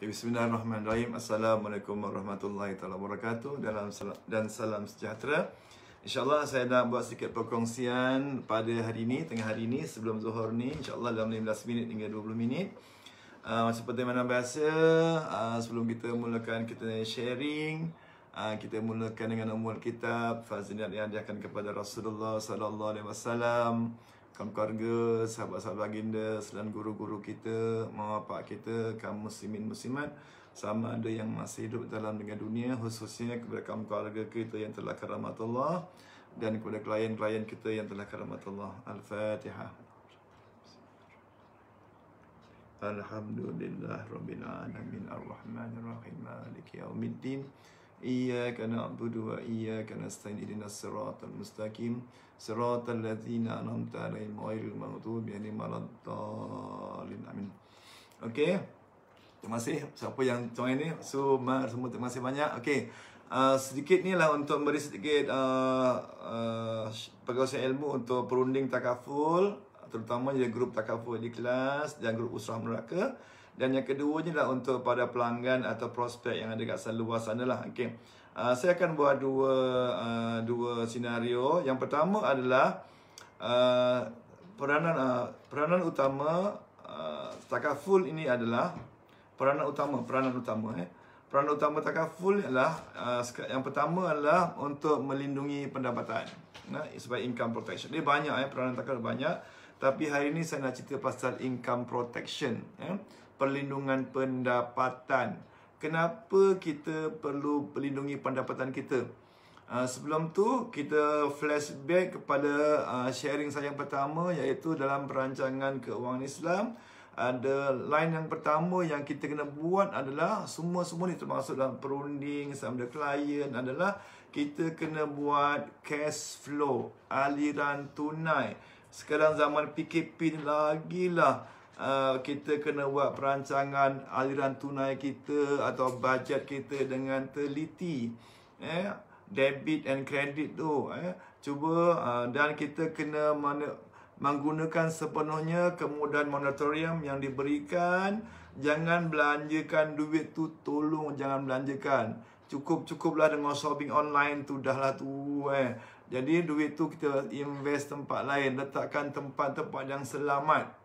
Bismillahirrahmanirrahim. Assalamualaikum warahmatullahi wabarakatuh dan salam sejahtera. InsyaAllah saya nak buat sedikit perkongsian pada hari ini, tengah hari ini, sebelum zuhur ni, insyaAllah dalam 15 minit hingga 20 minit. Seperti mana biasa, sebelum kita mulakan kita sharing, kita mulakan dengan umul kitab fazilat yang diakan kepada Rasulullah sallallahu alaihi wasallam, kaum keluarga, sahabat-sahabat baginda, dan guru-guru kita, mak bapak kita, kaum muslimin muslimat, sama ada yang masih hidup dalam dengan dunia, khususnya kepada kaum keluarga kita yang telah karamatullah dan kepada klien-klien kita yang telah karamatullah. Al-Fatihah. Alhamdulillah Rabbil Alamin Ar-Rahmanir Rahim Maliki Yaumiddin Iyyaka na'budu wa iyyaka nasta'in ihdinas siratal mustaqim siratal ladzina an'amta 'alaihim ghairil maghdubi 'alaihim waladdallin. Amin. Okey. Terima kasih siapa yang join ni. Semua terima kasih banyak. Okey. Sedikit ni lah untuk beri sedikit perkongsian ilmu untuk perunding takaful, terutama di grup takaful di kelas dan grup usrah neraka. Dan yang keduanya adalah untuk pada pelanggan atau prospek yang ada kat luar sana lah. Okay. Saya akan buat dua senario. Yang pertama adalah peranan utama takaful ini adalah peranan utama. Peranan utama takaful adalah yang pertama adalah untuk melindungi pendapatan. Sebagai income protection. Dia banyak peranan takaful banyak. Tapi hari ini saya nak cerita pasal income protection. Perlindungan pendapatan. Kenapa kita perlu melindungi pendapatan kita? Sebelum tu, kita flashback kepada sharing saya yang pertama, iaitu dalam perancangan keuangan Islam. Ada line yang pertama yang kita kena buat adalah semua ni termasuk dalam perunding sama ada klien adalah kita kena buat cash flow, aliran tunai. Sekarang zaman PKP ni lagilah kita kena buat perancangan aliran tunai kita atau bajet kita dengan teliti. Debit and credit tu. Cuba dan kita kena menggunakan sepenuhnya kemudahan monetorium yang diberikan. Jangan belanjakan duit tu, tolong jangan belanjakan. Cukuplah dengan shopping online tu, dah lah tu. Jadi duit tu kita invest tempat lain, letakkan tempat-tempat yang selamat.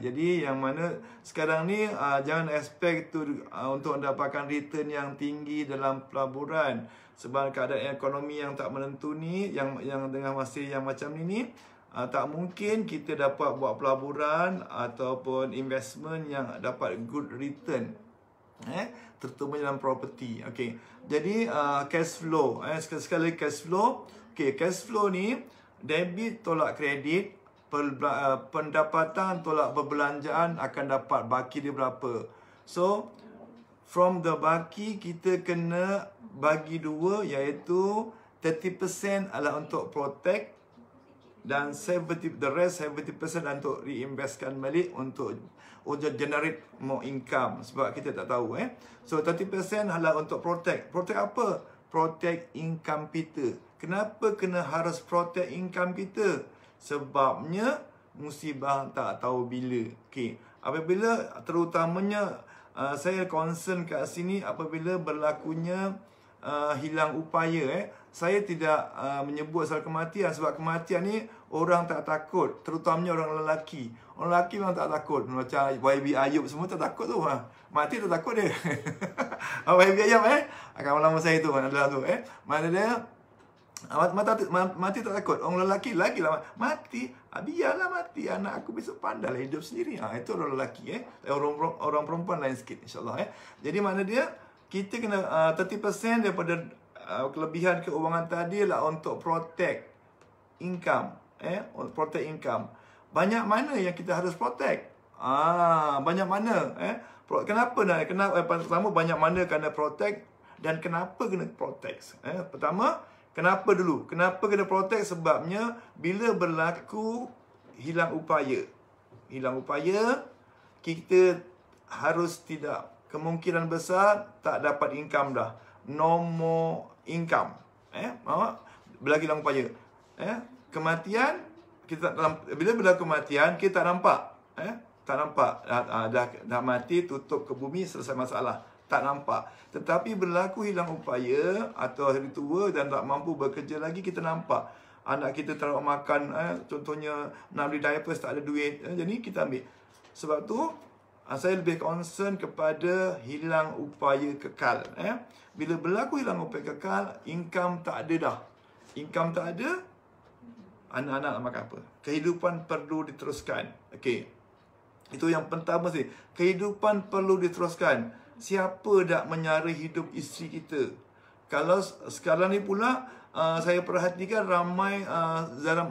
Jadi yang mana sekarang ni jangan expect tu untuk mendapatkan return yang tinggi dalam pelaburan, sebab keadaan ekonomi yang tak menentu ni, yang dengan masih yang macam ni tak mungkin kita dapat buat pelaburan ataupun investment yang dapat good return, terutama dalam property. Okey. Jadi cash flow, sekali cash flow. Okey, cash flow ni debit tolak kredit, pendapatan tolak perbelanjaan akan dapat baki dia berapa. So from the baki kita kena bagi dua, iaitu 30% adalah untuk protect dan the rest 70% untuk reinvestkan balik untuk generate more income, sebab kita tak tahu. So 30% adalah untuk protect. Protect apa? Protect income kita. Kenapa harus protect income kita? Sebabnya musibah tak tahu bila. Okey, apabila terutamanya saya concern kat sini apabila berlakunya hilang upaya. Saya tidak menyebut soal kematian, sebab kematian ni orang tak takut, terutamanya orang lelaki. Orang lelaki memang tak takut. Macam YB Ayub semua tak takut tu. Mati tak takut dia. YB Ayub akan lama saya tu adalah tu. Mana dia mati tak takut. Orang lelaki lagi lah mati. Biarlah mati, anak aku besok pandai lah hidup sendiri. Itu orang lelaki. Orang perempuan lain sikit, insyaAllah. Jadi mana dia, kita kena 30% daripada kelebihan keuangan tadi lah untuk protect income. Protect income. Banyak mana yang kita harus protect? Banyak mana? Kenapa? Pertama, banyak mana kena protect dan kenapa kena protect? Pertama, kenapa dulu? Kenapa kena protect? Sebabnya bila berlaku hilang upaya. Hilang upaya, kita harus tidak, kemungkinan besar tak dapat income dah. No more income. Berlaku hilang upaya. Kematian, kita bila berlaku kematian, kita tak nampak. Tak nampak. Dah mati, tutup ke bumi, selesai masalah. Tak nampak. Tetapi berlaku hilang upaya atau hari tua dan tak mampu bekerja lagi, kita nampak. Anak kita tak nak makan, contohnya nak beli diapers, tak ada duit. Jadi kita ambil. Sebab tu, saya lebih concern kepada hilang upaya kekal. Bila berlaku hilang upaya kekal, income tak ada dah. Income tak ada, anak-anak nak makan apa? Kehidupan perlu diteruskan. Okey. Itu yang pertama sih. Kehidupan perlu diteruskan. Siapa nak menyara hidup isteri kita? Kalau sekarang ni pula, saya perhatikan ramai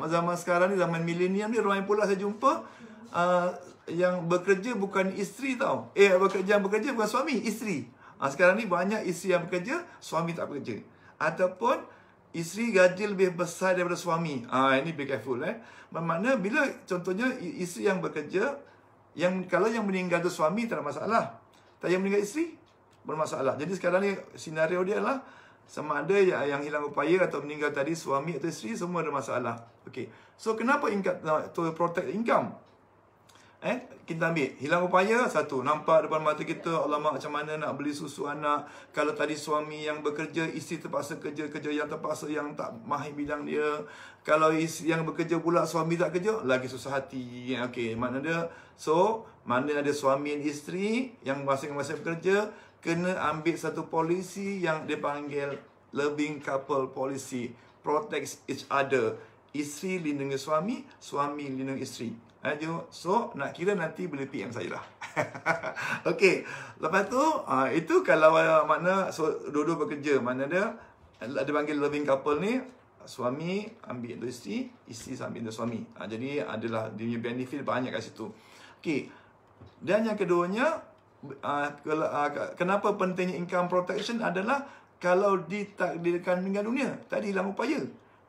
zaman sekarang ni, zaman milenium ni, ramai pula saya jumpa yang bekerja bukan isteri tau. Bekerja bukan suami, isteri. Sekarang ni banyak isteri yang bekerja, suami tak bekerja. Ataupun isteri gaji lebih besar daripada suami. Ini be careful. Bermakna bila contohnya isteri yang bekerja, kalau yang meninggal tu suami tak ada masalah. Tak yang meninggal isteri bermasalah. Jadi sekarang ni senario dia adalah sama ada yang hilang upaya atau meninggal tadi suami atau isteri, semua ada masalah. Okey. So kenapa to protect income? Kita ambil hilang upaya, satu, nampak depan mata kita, alamak macam mana nak beli susu anak. Kalau tadi suami yang bekerja, isteri terpaksa kerja yang terpaksa, yang tak mahir bidang dia. Kalau isteri yang bekerja pula, suami tak kerja, lagi susah hati. Okey, makna dia, so mana ada suami dan isteri yang masing-masing bekerja, kena ambil satu polisi yang dia panggil loving couple policy, protects each other. Isteri lindungi suami, suami lindungi isteri. So, nak kira nanti boleh PM saya lah. Okey. Lepas tu, itu kalau makna dua-dua bekerja. Makna dia panggil loving couple ni, suami ambil untuk isteri, isteri ambil untuk suami. Jadi, adalah dia punya benefit banyak kat situ. Okey. Dan yang keduanya, kenapa pentingnya income protection adalah kalau ditakdirkan meninggal dunia. Tadi hilang upaya.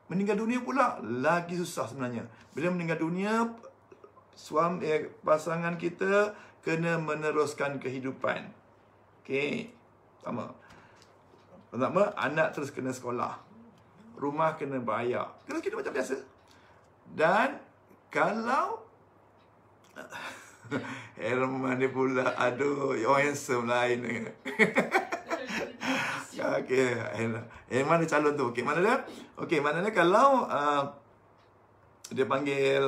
Meninggal dunia pula, lagi susah sebenarnya. Bila meninggal dunia, pasangan kita kena meneruskan kehidupan. Okey. Pertama, anak terus kena sekolah. Rumah kena bayar. Kena kita macam biasa. Dan kalau Herman dia pula, aduh, orang handsome lain. Okey, Herman dia calon tu. Okey, mana dia? Okey, maknanya kalau dia panggil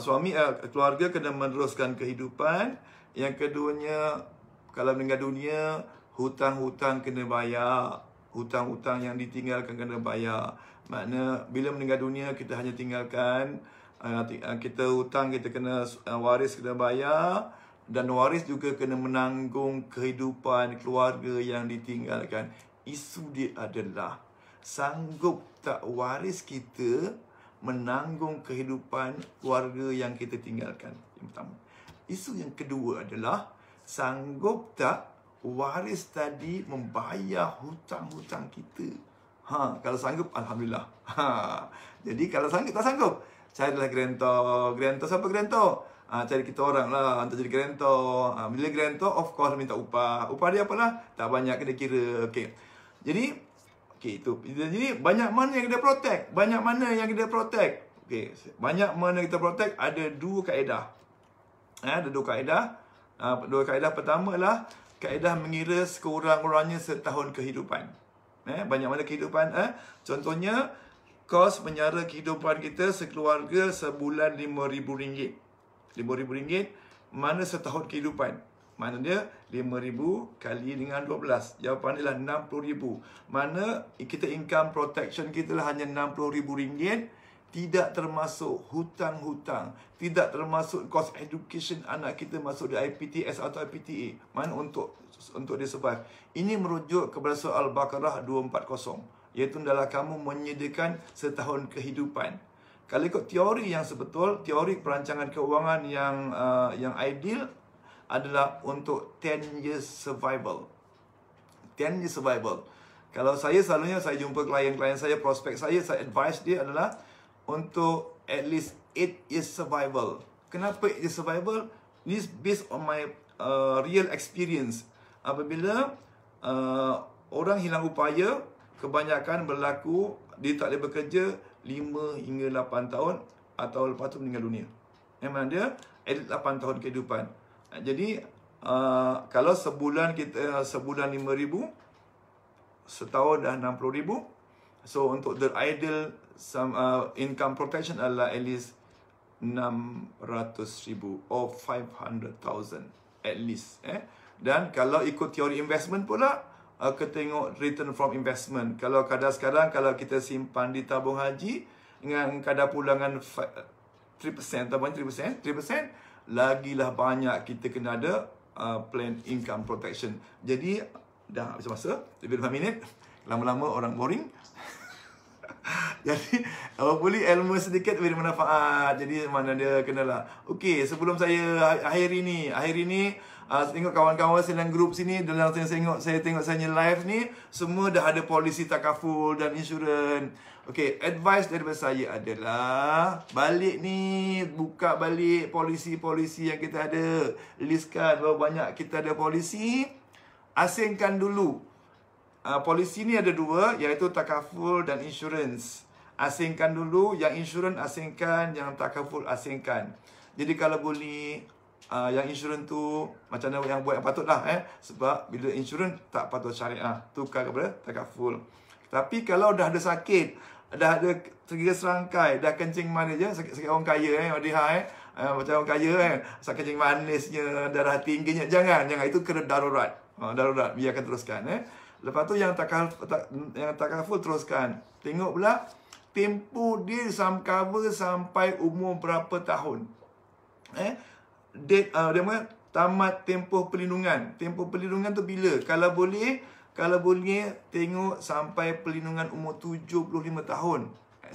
suami, keluarga kena meneruskan kehidupan. Yang keduanya, kalau meninggal dunia, hutang-hutang kena bayar. Hutang-hutang yang ditinggalkan kena bayar. Makna bila meninggal dunia, kita hanya tinggalkan, kita hutang, kita kena, waris kena bayar. Dan waris juga kena menanggung kehidupan keluarga yang ditinggalkan. Isu dia adalah, sanggup tak waris kita menanggung kehidupan keluarga yang kita tinggalkan? Yang pertama. Isu yang kedua adalah, sanggup tak waris tadi membayar hutang-hutang kita? Kalau sanggup, Alhamdulillah. Jadi kalau sanggup, tak sanggup, carilah grantor. Grantor siapa grantor? Cari kita orang lah untuk jadi grantor. Bila grantor, of course minta upah. Upah dia apalah? Tak banyak, kena kira. Okey. Jadi, okey, itu. Jadi, banyak mana yang kita protect? Banyak mana yang kita protect? Okey, banyak mana kita protect? Ada dua kaedah. Ada dua kaedah. Dua kaedah pertama adalah kaedah mengira sekurang-kurangnya setahun kehidupan. Banyak mana kehidupan. Contohnya, kos menyara kehidupan kita sekeluarga sebulan RM5,000. RM5,000 mana setahun kehidupan? Mana dia? 5,000 kali dengan 12. Jawapan dia lah RM60,000. Mana kita income protection kita lah hanya RM60,000. Tidak termasuk hutang-hutang. Tidak termasuk kos education anak kita masuk di IPTS atau IPTA. Mana untuk dia survive. Ini merujuk kepada surah Al-Baqarah 240. Iaitu adalah kamu menyediakan setahun kehidupan. Kalau ikut teori yang sebetul, teori perancangan keuangan yang ideal adalah untuk 10 years survival. 10 years survival. Kalau selalunya saya jumpa klien-klien saya, prospek saya advise dia adalah untuk at least 8 years survival. Kenapa 8 years survival? This based on my real experience. Apabila orang hilang upaya, kebanyakan berlaku dia tak boleh bekerja 5 hingga 8 tahun atau lepas tu meninggal dunia. Memang dia edit 8 tahun kehidupan. Jadi kalau sebulan 5,000, setahun dah 60,000. So untuk the ideal income protection adalah at least 600,000 or 500,000 at least. Dan kalau ikut teori investment pula, kita tengok return from investment. Kalau kadar sekarang, kalau kita simpan di tabung haji dengan kadar pulangan 3%, tabungan 3%, lagilah banyak kita kena ada plan income protection. Jadi dah habis masa, lebih 5 minit. Lama-lama orang boring. Jadi boleh ilmu sedikit beri manfaat. Jadi mana dia kenalah. Okey, sebelum saya akhir ini tengok kawan-kawan saya dalam grup sini, dalam saya tengok saya live ni, semua dah ada polisi takaful dan insurans. Okey, advice daripada saya adalah balik ni, buka balik polisi-polisi yang kita ada. Listkan berapa banyak kita ada polisi. Asingkan dulu. Polisi ni ada dua, iaitu takaful dan insurans. Asingkan dulu, yang insurans asingkan, yang takaful asingkan. Jadi kalau boleh, yang insurans tu macam mana yang buat yang patut lah. Sebab bila insurans tak patut syariah, tukar kepada takaful. Tapi kalau dah ada sakit, dah ada 3 serangkai, dah kencing manis je, sakit orang kaya macam orang kaya sakit kencing manisnya, darah tingginya, jangan itu kena darurat. Darurat, biarkan teruskan. Lepas tu yang takaful teruskan. Tengok pula tempoh dia cover sampai umur berapa tahun. Date dia tamat tempoh perlindungan. Tempoh perlindungan tu bila? Kalau boleh tengok sampai perlindungan umur 75 tahun.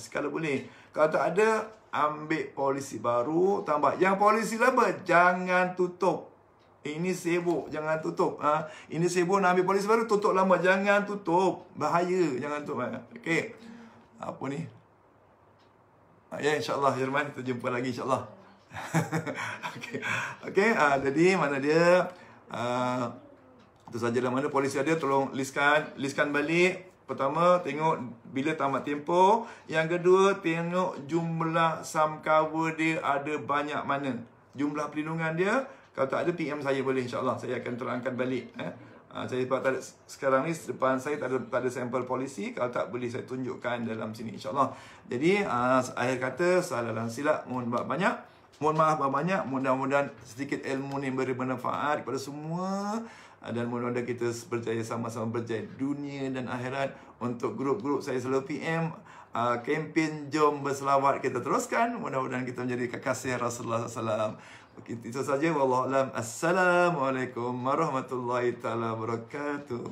Kalau boleh. Kalau tak ada, ambil polisi baru, tambah. Yang polisi lama jangan tutup. Ini sibuk, jangan tutup. Ini sibuk nak ambil polisi baru, tutup lama. Jangan tutup. Bahaya, jangan tutup. Okey. Apa ni? Ya, insyaAllah, Jerman. Kita jumpa lagi, insyaAllah. Okey. Jadi, mana dia? Itu sajalah, mana polisi ada, tolong listkan balik. Pertama, tengok bila tamat tempoh. Yang kedua, tengok jumlah sum cover dia ada banyak mana. Jumlah perlindungan dia. Kalau tak ada, PM saya boleh, insyaAllah. Saya akan terangkan balik. Saya sebab tak ada, sekarang ni depan saya tak ada sampel polisi. Kalau tak boleh saya tunjukkan dalam sini, insyaAllah. Jadi, akhir kata, salah dan silap. Mohon maaf banyak. Mudah-mudahan sedikit ilmu ni beri manfaat kepada semua. Dan mudah-mudahan kita berjaya, sama-sama berjaya dunia dan akhirat. Untuk grup-grup saya selalu PM, kempen Jom Berselawat kita teruskan. Mudah-mudahan kita menjadi kekasih Rasulullah SAW. Itu saja. Wallahu a'lam. Assalamualaikum warahmatullahi taala wabarakatuh.